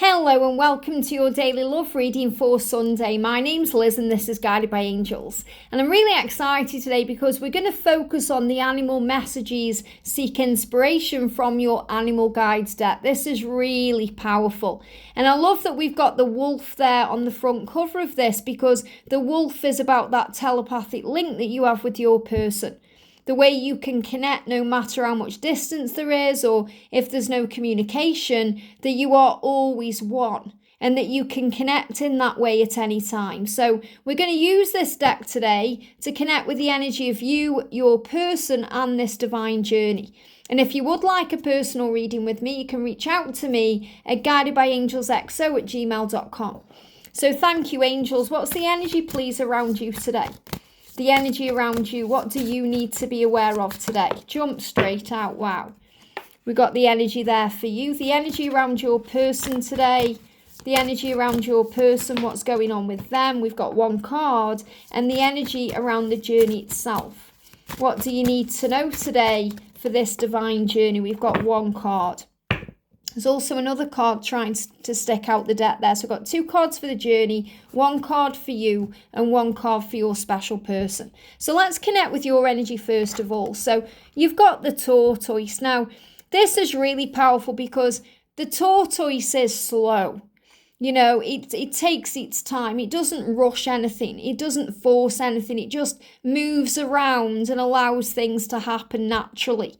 Hello and welcome to your daily love reading for Sunday. My name's Liz and this is Guided by Angels. And I'm really excited today because we're going to focus on the animal messages, seek inspiration from your animal guides deck. This is really powerful. And I love that we've got the wolf there on the front cover of this because the wolf is about that telepathic link that you have with your person. The way you can connect no matter how much distance there is or if there's no communication, that you are always one and that you can connect in that way at any time. So we're going to use this deck today to connect with the energy of you, your person and this divine journey. And if you would like a personal reading with me, you can reach out to me at guidedbyangelsxo@gmail.com. So thank you, angels. What's the energy, please, around you today? The energy around you, what do you need to be aware of today? Jump straight out, wow. We got the energy there for you. The energy around your person today, the energy around your person, what's going on with them. We've got one card and the energy around the journey itself. What do you need to know today for this divine journey? We've got one card. There's also another card trying to stick out the deck there. So we've got two cards for the journey, one card for you and one card for your special person. So let's connect with your energy first of all. So you've got the tortoise. Now, this is really powerful because the tortoise is slow. You know, it takes its time. It doesn't rush anything. It doesn't force anything. It just moves around and allows things to happen naturally.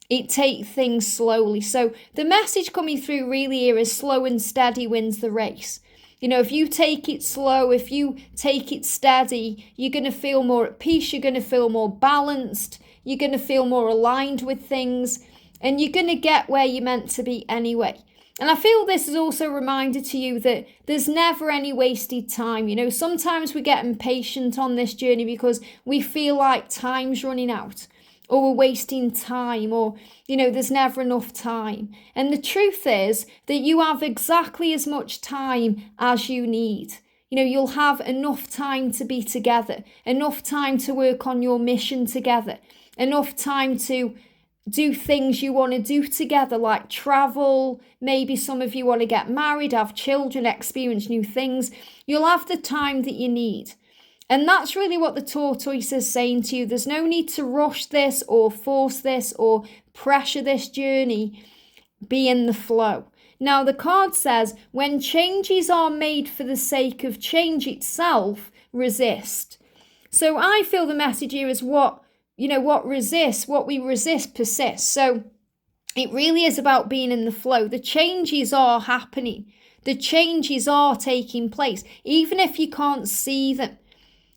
It takes things slowly. So the message coming through really here is slow and steady wins the race. You know, if you take it slow, if you take it steady, you're going to feel more at peace. You're going to feel more balanced. You're going to feel more aligned with things. And you're going to get where you're meant to be anyway. And I feel this is also a reminder to you that there's never any wasted time. You know, sometimes we get impatient on this journey because we feel like time's running out. Or we're wasting time, or, you know, there's never enough time. And the truth is that you have exactly as much time as you need. You know, you'll have enough time to be together, enough time to work on your mission together, enough time to do things you want to do together, like travel. Maybe some of you want to get married, have children, experience new things. You'll have the time that you need. And that's really what the tortoise is saying to you. There's no need to rush this or force this or pressure this journey. Be in the flow. Now, the card says, when changes are made for the sake of change itself, resist. So I feel the message here is what we resist persists. So it really is about being in the flow. The changes are happening. The changes are taking place, even if you can't see them.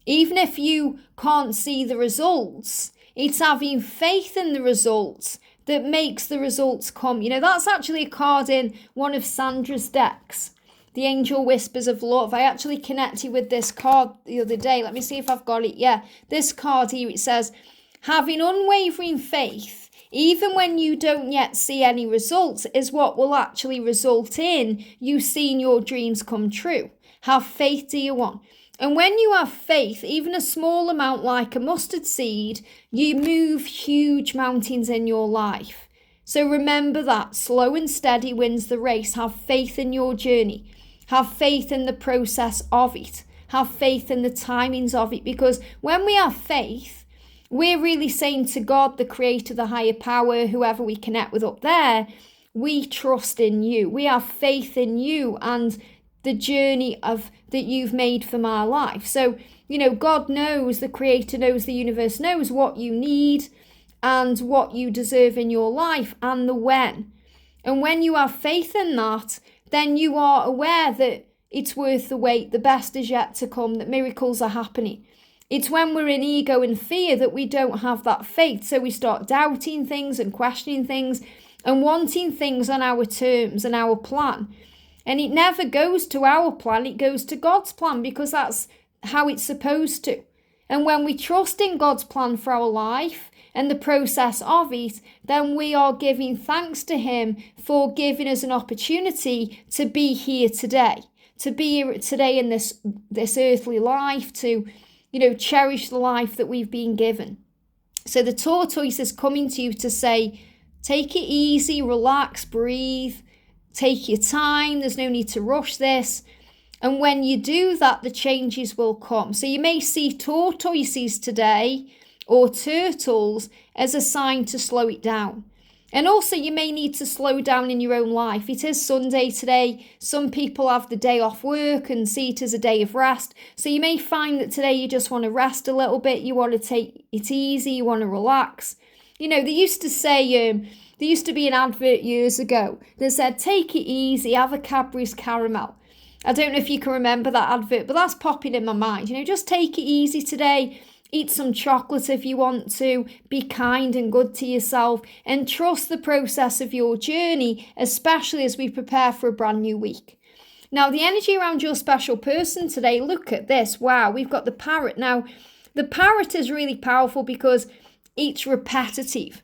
Even if you can't see the results, it's having faith in the results that makes the results come. You know, that's actually a card in one of Sandra's decks, the Angel Whispers of Love. I actually connected with this card the other day. Let me see if I've got it. Yeah, this card here, it says, having unwavering faith, even when you don't yet see any results, is what will actually result in you seeing your dreams come true. Have faith, dear one. And when you have faith, even a small amount like a mustard seed, you move huge mountains in your life. So remember that slow and steady wins the race. Have faith in your journey. Have faith in the process of it. Have faith in the timings of it. Because when we have faith, we're really saying to God, the creator, the higher power, whoever we connect with up there, we trust in you. We have faith in you and the journey that you've made for my life. So, you know, God knows, the creator knows, the universe knows what you need and what you deserve in your life and the when. And when you have faith in that, then you are aware that it's worth the wait, the best is yet to come, that miracles are happening. It's when we're in ego and fear that we don't have that faith. So we start doubting things and questioning things and wanting things on our terms and our plan. And it never goes to our plan, it goes to God's plan because that's how it's supposed to. And when we trust in God's plan for our life and the process of it, then we are giving thanks to Him for giving us an opportunity to be here today, to be here today in this earthly life, to, you know, cherish the life that we've been given. So the tortoise is coming to you to say, take it easy, relax, breathe. Take your time. There's no need to rush this. And when you do that, the changes will come. So you may see tortoises today or turtles as a sign to slow it down. And also you may need to slow down in your own life. It is Sunday today. Some people have the day off work and see it as a day of rest. So you may find that today you just want to rest a little bit. You want to take it easy. You want to relax. You know, they used to say, there used to be an advert years ago that said, take it easy, have a Cadbury's caramel. I don't know if you can remember that advert, but that's popping in my mind. You know, just take it easy today. Eat some chocolate if you want to. Be kind and good to yourself and trust the process of your journey, especially as we prepare for a brand new week. Now, the energy around your special person today, look at this. Wow, we've got the parrot. Now, the parrot is really powerful because it's repetitive.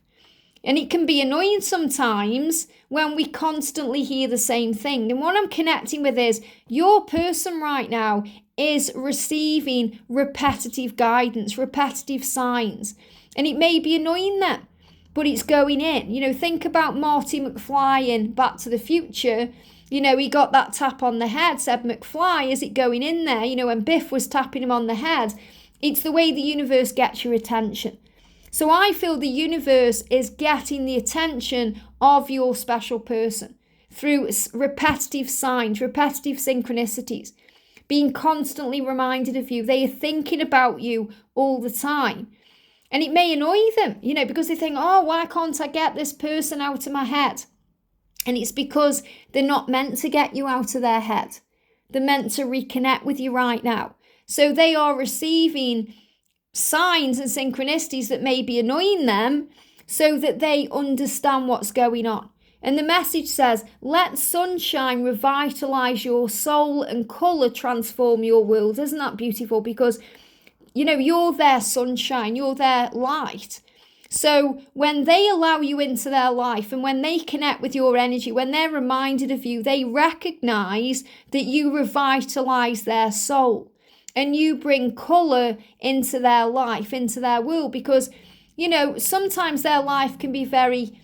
And it can be annoying sometimes when we constantly hear the same thing. And what I'm connecting with is your person right now is receiving repetitive guidance, repetitive signs. And it may be annoying them, but it's going in. You know, think about Marty McFly in Back to the Future. You know, he got that tap on the head, said McFly, is it going in there? You know, when Biff was tapping him on the head, it's the way the universe gets your attention. So I feel the universe is getting the attention of your special person through repetitive signs, repetitive synchronicities, being constantly reminded of you. They are thinking about you all the time. And it may annoy them, you know, because they think, oh, why can't I get this person out of my head? And it's because they're not meant to get you out of their head. They're meant to reconnect with you right now. So they are receiving signs and synchronicities that may be annoying them so that they understand what's going on. And the message says, let sunshine revitalize your soul and color transform your world. Isn't that beautiful? Because, you know, you're their sunshine, you're their light. So when they allow you into their life and when they connect with your energy, when they're reminded of you, they recognize that you revitalize their soul. And you bring colour into their life, into their world, because, you know, sometimes their life can be very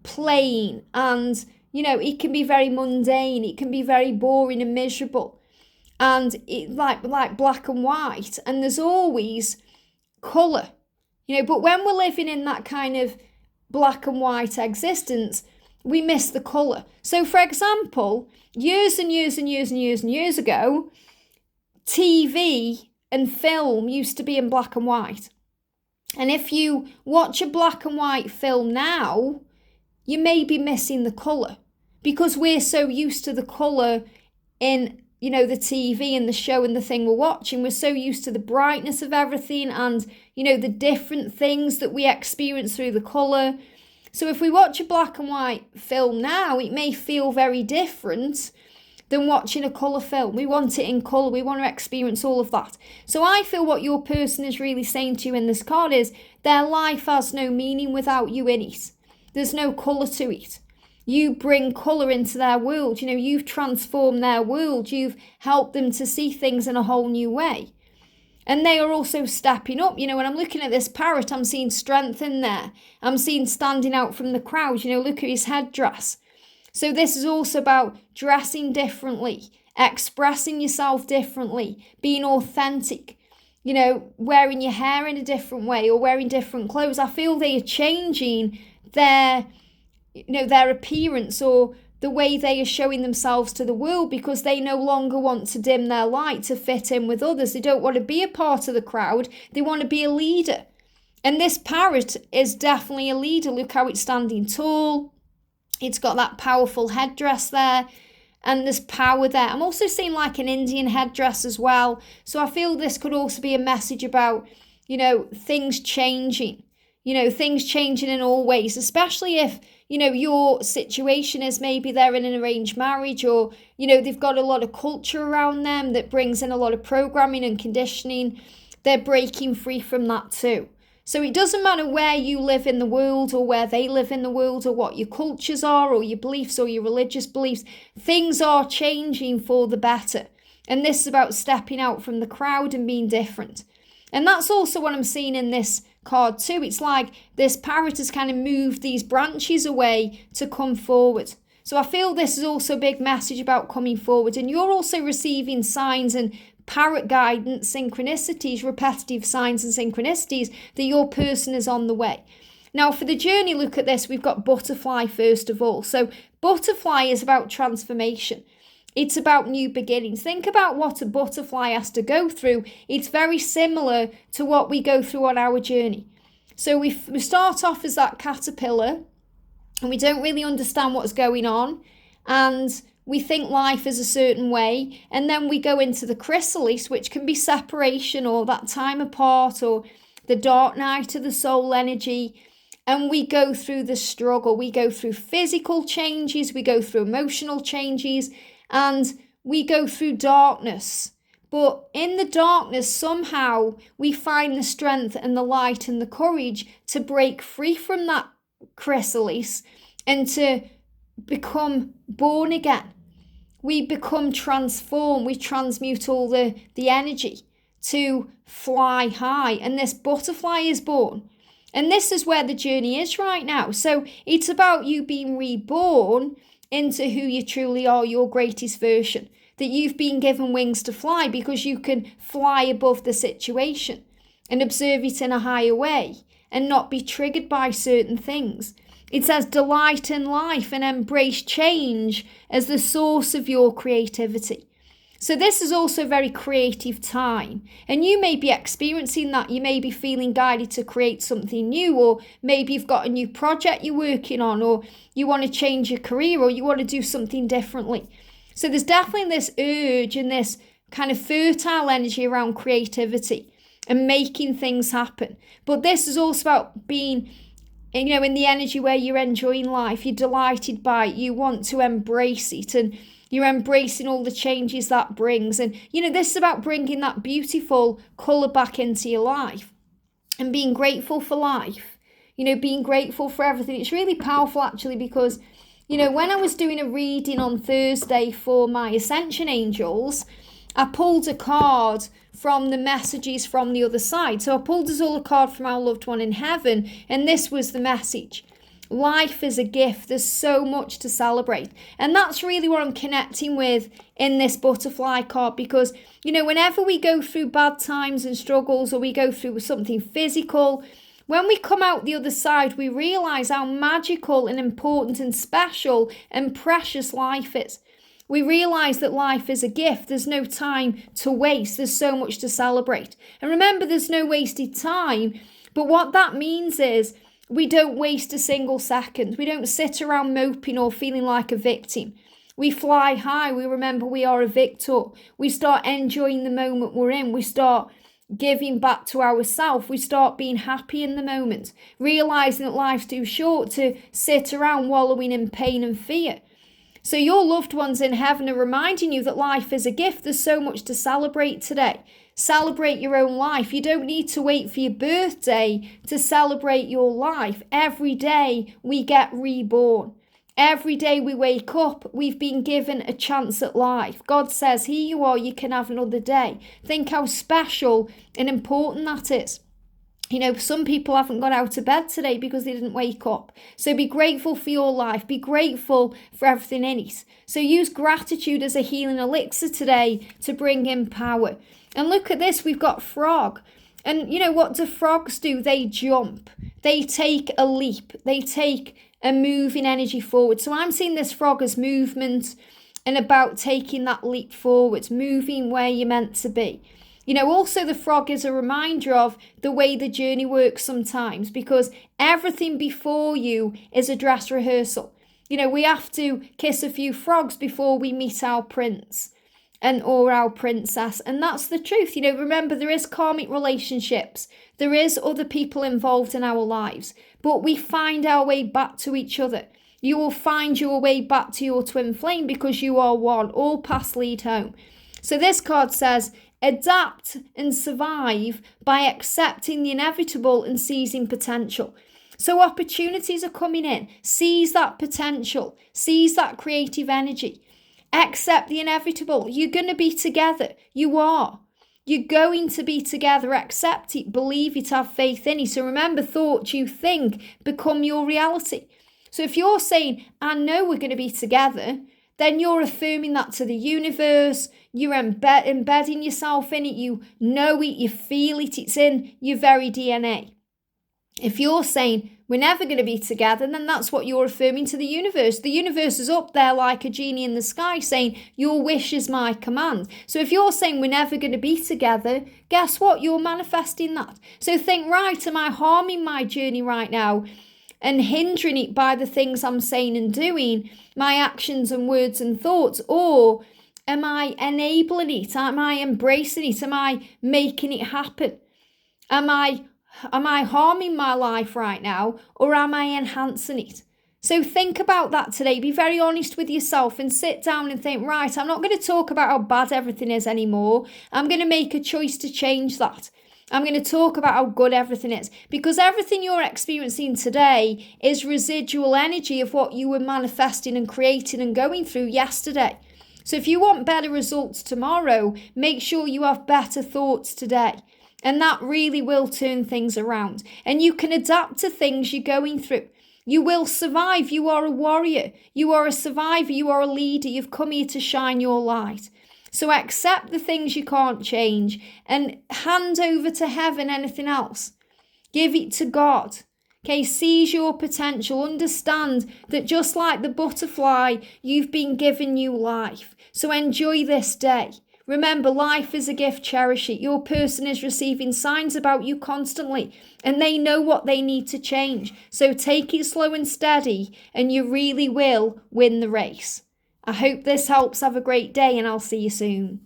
plain and, you know, it can be very mundane. It can be very boring and miserable and it like black and white. And there's always colour, you know, but when we're living in that kind of black and white existence, we miss the colour. So, for example, years and years and years and years and years ago, TV and film used to be in black and white. And if you watch a black and white film now, you may be missing the colour because we're so used to the colour in, you know, the TV and the show and the thing we're watching. We're so used to the brightness of everything and, you know, the different things that we experience through the colour. So if we watch a black and white film now, it may feel very different than watching a colour film. We want it in colour. We want to experience all of that. So I feel what your person is really saying to you in this card is their life has no meaning without you in it. There's no colour to it. You bring colour into their world. You know, you've transformed their world. You've helped them to see things in a whole new way. And they are also stepping up. You know, when I'm looking at this parrot, I'm seeing strength in there. I'm seeing standing out from the crowd. You know, look at his headdress. So this is also about dressing differently, expressing yourself differently, being authentic, you know, wearing your hair in a different way or wearing different clothes. I feel they are changing their, you know, their appearance or the way they are showing themselves to the world because they no longer want to dim their light to fit in with others. They don't want to be a part of the crowd. They want to be a leader. And this parrot is definitely a leader. Look how it's standing tall. It's got that powerful headdress there and there's power there. I'm also seeing like an Indian headdress as well. So I feel this could also be a message about, you know, things changing, things changing in all ways, especially if, your situation is maybe they're in an arranged marriage or, they've got a lot of culture around them that brings in a lot of programming and conditioning. They're breaking free from that too. So it doesn't matter where you live in the world or where they live in the world or what your cultures are or your beliefs or your religious beliefs, things are changing for the better. And this is about stepping out from the crowd and being different. And that's also what I'm seeing in this card too. It's like this parrot has kind of moved these branches away to come forward. So I feel this is also a big message about coming forward. And you're also receiving signs and parrot guidance, synchronicities, repetitive signs and synchronicities that your person is on the way. Now, for the journey, look at this. We've got butterfly first of all. So butterfly is about transformation. It's about new beginnings. Think about what a butterfly has to go through. It's very similar to what we go through on our journey. So we start off as that caterpillar and we don't really understand what's going on. And we think life is a certain way. And then we go into the chrysalis, which can be separation or that time apart or the dark night of the soul energy. And we go through the struggle. We go through physical changes. We go through emotional changes. And we go through darkness. But in the darkness, somehow we find the strength and the light and the courage to break free from that chrysalis and to become born again. We become transformed. We transmute all the energy to fly high. And this butterfly is born. And this is where the journey is right now. So it's about you being reborn into who you truly are, your greatest version. That you've been given wings to fly because you can fly above the situation and observe it in a higher way and not be triggered by certain things. It says delight in life and embrace change as the source of your creativity. So this is also a very creative time. And you may be experiencing that. You may be feeling guided to create something new, or maybe you've got a new project you're working on, or you want to change your career, or you want to do something differently. So there's definitely this urge and this kind of fertile energy around creativity and making things happen. But this is also about being, in the energy where you're enjoying life, you're delighted by it, you want to embrace it, and you're embracing all the changes that brings. And, this is about bringing that beautiful colour back into your life and being grateful for life, being grateful for everything. It's really powerful, actually, because, when I was doing a reading on Thursday for my Ascension Angels, I pulled a card from the messages from the other side. So I pulled us all a card from our loved one in heaven, and this was the message. Life is a gift. There's so much to celebrate. And that's really what I'm connecting with in this butterfly card, because, whenever we go through bad times and struggles, or we go through something physical, when we come out the other side, we realize how magical and important and special and precious life is. We realize that life is a gift. There's no time to waste. There's so much to celebrate. And remember, there's no wasted time. But what that means is we don't waste a single second. We don't sit around moping or feeling like a victim. We fly high. We remember we are a victor. We start enjoying the moment we're in. We start giving back to ourselves. We start being happy in the moment, realizing that life's too short to sit around wallowing in pain and fear. So your loved ones in heaven are reminding you that life is a gift. There's so much to celebrate today. Celebrate your own life. You don't need to wait for your birthday to celebrate your life. Every day we get reborn. Every day we wake up, we've been given a chance at life. God says, here you are, you can have another day. Think how special and important that is. Some people haven't got out of bed today because they didn't wake up. So be grateful for your life. Be grateful for everything in it. So use gratitude as a healing elixir today to bring in power. And look at this, we've got frog. And what do frogs do? They jump. They take a leap. They take a moving energy forward. So I'm seeing this frog as movement and about taking that leap forward, moving where you're meant to be. Also the frog is a reminder of the way the journey works sometimes, because everything before you is a dress rehearsal. We have to kiss a few frogs before we meet our prince or our princess. And that's the truth. Remember, there is karmic relationships. There is other people involved in our lives, but we find our way back to each other. You will find your way back to your twin flame because you are one. All paths lead home. So this card says, adapt and survive by accepting the inevitable and seizing potential. So opportunities are coming in. Seize that potential. Seize that creative energy. Accept the inevitable. You're going to be together. You are. You're going to be together. Accept it. Believe it. Have faith in it. So remember, thoughts you think become your reality. So if you're saying, I know we're going to be together, then you're affirming that to the universe. You're embedding yourself in it. You know it, you feel it, it's in your very DNA. If you're saying, we're never going to be together, then that's what you're affirming to the universe. The universe is up there like a genie in the sky saying, your wish is my command. So if you're saying we're never going to be together, guess what? You're manifesting that. So think, right, am I harming my journey right now and hindering it by the things I'm saying and doing, my actions and words and thoughts? Or am I enabling it? Am I embracing it? Am I making it happen? Am I harming my life right now, or am I enhancing it? So think about that today. Be very honest with yourself and sit down and think, right, I'm not going to talk about how bad everything is anymore. I'm going to make a choice to change that. I'm going to talk about how good everything is, because everything you're experiencing today is residual energy of what you were manifesting and creating and going through yesterday. So if you want better results tomorrow, make sure you have better thoughts today. And that really will turn things around. And you can adapt to things you're going through. You will survive. You are a warrior. You are a survivor. You are a leader. You've come here to shine your light. So accept the things you can't change and hand over to heaven anything else. Give it to God. Okay, seize your potential. Understand that just like the butterfly, you've been given new life. So enjoy this day. Remember, life is a gift, cherish it. Your person is receiving signs about you constantly, and they know what they need to change. So take it slow and steady, and you really will win the race. I hope this helps. Have a great day, and I'll see you soon.